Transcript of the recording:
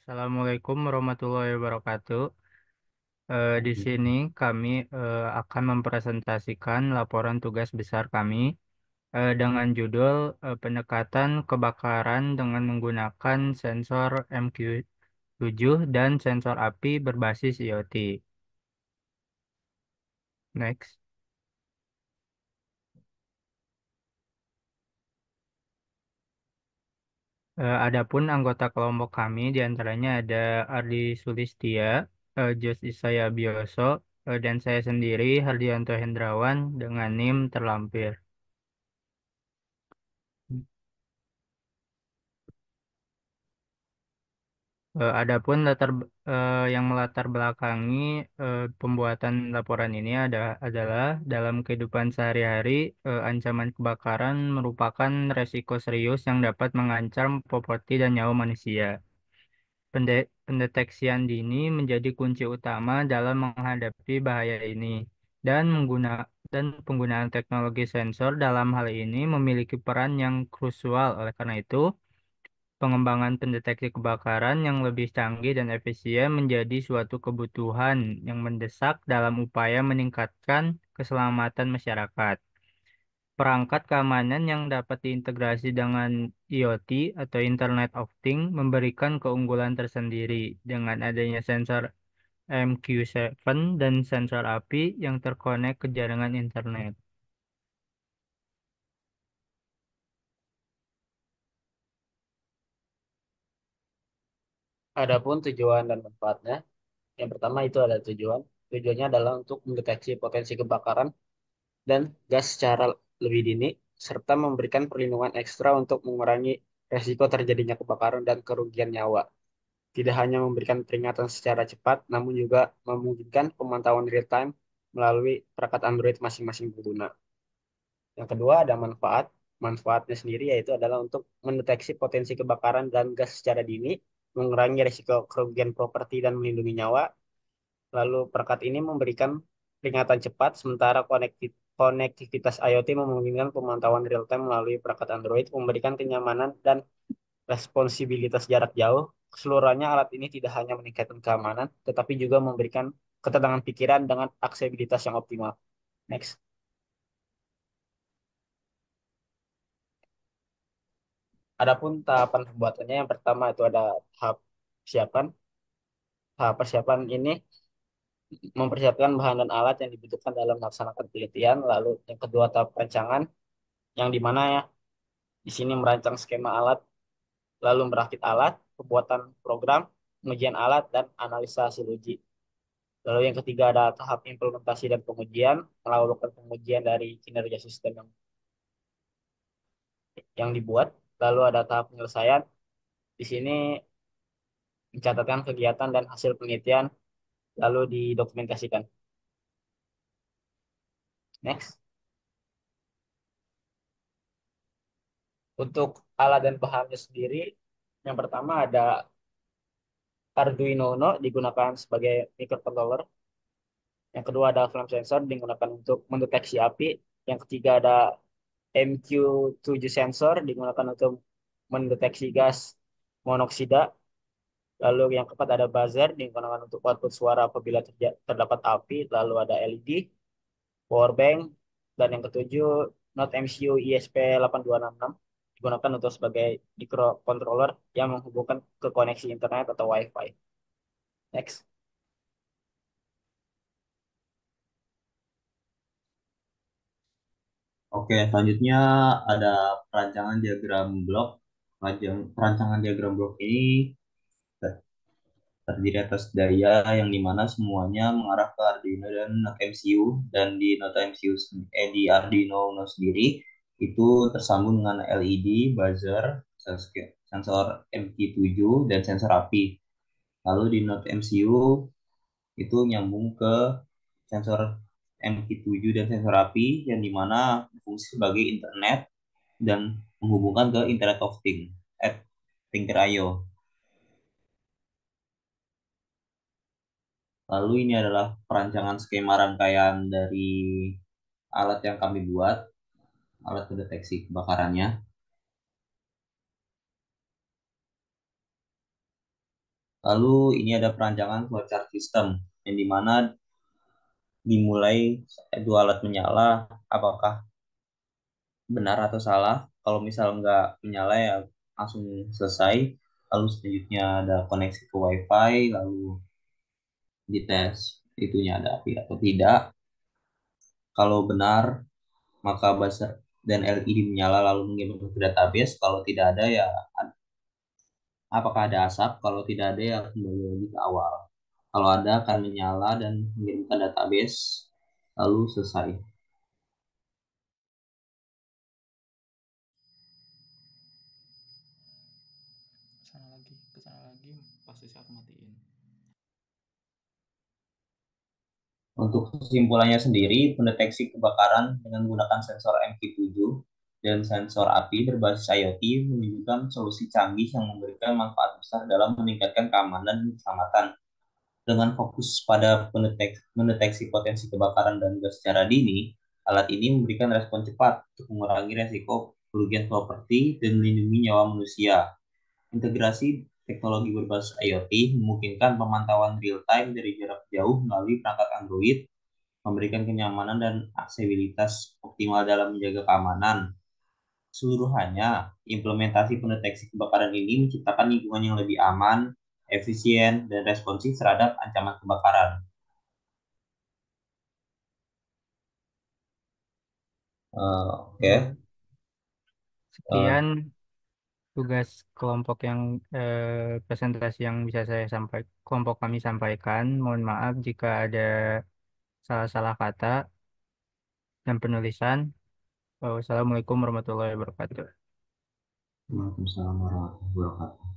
Assalamualaikum warahmatullahi wabarakatuh. Di Hmm. sini kami akan mempresentasikan laporan tugas besar kami dengan judul Pendekatan Kebakaran dengan menggunakan sensor MQ7 dan sensor api berbasis IoT. Next. Adapun anggota kelompok kami diantaranya ada Ardi Sulistia, Jos Isaya Bioso, dan saya sendiri Hardianto Hendrawan dengan NIM terlampir. Adapun yang melatar belakangi pembuatan laporan ini adalah dalam kehidupan sehari-hari, ancaman kebakaran merupakan resiko serius yang dapat mengancam properti dan nyawa manusia. Pendeteksian dini menjadi kunci utama dalam menghadapi bahaya ini, dan dan penggunaan teknologi sensor dalam hal ini memiliki peran yang krusial. Oleh karena itu, pengembangan pendeteksi kebakaran yang lebih canggih dan efisien menjadi suatu kebutuhan yang mendesak dalam upaya meningkatkan keselamatan masyarakat. Perangkat keamanan yang dapat diintegrasi dengan IoT atau Internet of Things memberikan keunggulan tersendiri dengan adanya sensor MQ7 dan sensor api yang terkonek ke jaringan internet. Adapun tujuan dan manfaatnya, yang pertama itu ada tujuan. Tujuannya adalah untuk mendeteksi potensi kebakaran dan gas secara lebih dini, serta memberikan perlindungan ekstra untuk mengurangi resiko terjadinya kebakaran dan kerugian nyawa. Tidak hanya memberikan peringatan secara cepat, namun juga memungkinkan pemantauan real time melalui perangkat Android masing-masing pengguna. Yang kedua ada manfaat. Manfaatnya sendiri yaitu adalah untuk mendeteksi potensi kebakaran dan gas secara dini, mengurangi risiko kerugian properti dan melindungi nyawa. Lalu perangkat ini memberikan peringatan cepat, sementara konektivitas IoT memungkinkan pemantauan real time melalui perangkat Android, memberikan kenyamanan dan responsibilitas jarak jauh. Keseluruhannya alat ini tidak hanya meningkatkan keamanan, tetapi juga memberikan ketenangan pikiran dengan aksesibilitas yang optimal. Next. Adapun tahapan pembuatannya yang pertama itu ada tahap persiapan. Tahap persiapan ini mempersiapkan bahan dan alat yang dibutuhkan dalam melaksanakan penelitian. Lalu yang kedua tahap perancangan, yang di mana ya di sini merancang skema alat, lalu merakit alat, pembuatan program, pengujian alat dan analisa hasil uji. Lalu yang ketiga ada tahap implementasi dan pengujian, melakukan pengujian dari kinerja sistem yang dibuat. Lalu ada tahap penyelesaian. Di sini mencatatkan kegiatan dan hasil penelitian lalu didokumentasikan. Next. Untuk alat dan bahannya sendiri, yang pertama ada Arduino Uno digunakan sebagai microcontroller. Yang kedua ada flame sensor digunakan untuk mendeteksi api. Yang ketiga ada MQ7 sensor digunakan untuk mendeteksi gas monoksida. Lalu yang keempat ada buzzer digunakan untuk output suara apabila terdapat api. Lalu ada LED, power bank, dan yang ketujuh Node MCU ISP8266 digunakan untuk sebagai microcontroller yang menghubungkan ke koneksi internet atau WiFi. Next. Oke, selanjutnya ada perancangan diagram blok. Perancangan diagram blok ini terdiri atas daya yang dimana semuanya mengarah ke Arduino dan Node MCU, dan di Node MCU di Arduino Uno sendiri itu tersambung dengan LED, buzzer, sensor MQ7 dan sensor api. Lalu di Node MCU itu nyambung ke sensor MQ7 dan sensor api yang dimana fungsi sebagai internet dan menghubungkan ke Internet of Things at Thinker.io. Lalu ini adalah perancangan skema rangkaian dari alat yang kami buat, alat pendeteksi kebakarannya. Lalu ini ada perancangan flowchart system yang dimana dimulai dua alat menyala, apakah benar atau salah. Kalau misal nggak menyala ya langsung selesai. Lalu selanjutnya ada koneksi ke WiFi, lalu dites itunya ada api atau tidak. Kalau benar, maka buzzer dan LED menyala lalu mengirim ke database. Kalau tidak ada ya apakah ada asap? Kalau tidak ada ya kembali lagi ke awal. Kalau ada akan menyala dan mengirim ke database lalu selesai. Ke sana lagi, pasti aku matiin. Untuk kesimpulannya sendiri, pendeteksi kebakaran dengan menggunakan sensor MQ7 dan sensor api berbasis IoT menunjukkan solusi canggih yang memberikan manfaat besar dalam meningkatkan keamanan dan keselamatan. Dengan fokus pada mendeteksi potensi kebakaran dan gas secara dini, alat ini memberikan respon cepat untuk mengurangi resiko kerugian properti dan melindungi nyawa manusia. Integrasi teknologi berbasis IoT memungkinkan pemantauan real-time dari jarak jauh melalui perangkat Android, memberikan kenyamanan dan aksesibilitas optimal dalam menjaga keamanan. Keseluruhannya, implementasi pendeteksi kebakaran ini menciptakan lingkungan yang lebih aman, efisien, dan responsif terhadap ancaman kebakaran. Oke. Ya, Eh, sekian tugas kelompok yang presentasi yang bisa saya sampaikan, kelompok kami sampaikan. Mohon maaf jika ada salah-salah kata dan penulisan. Wassalamualaikum warahmatullahi wabarakatuh. Waalaikumsalam warahmatullahi wabarakatuh.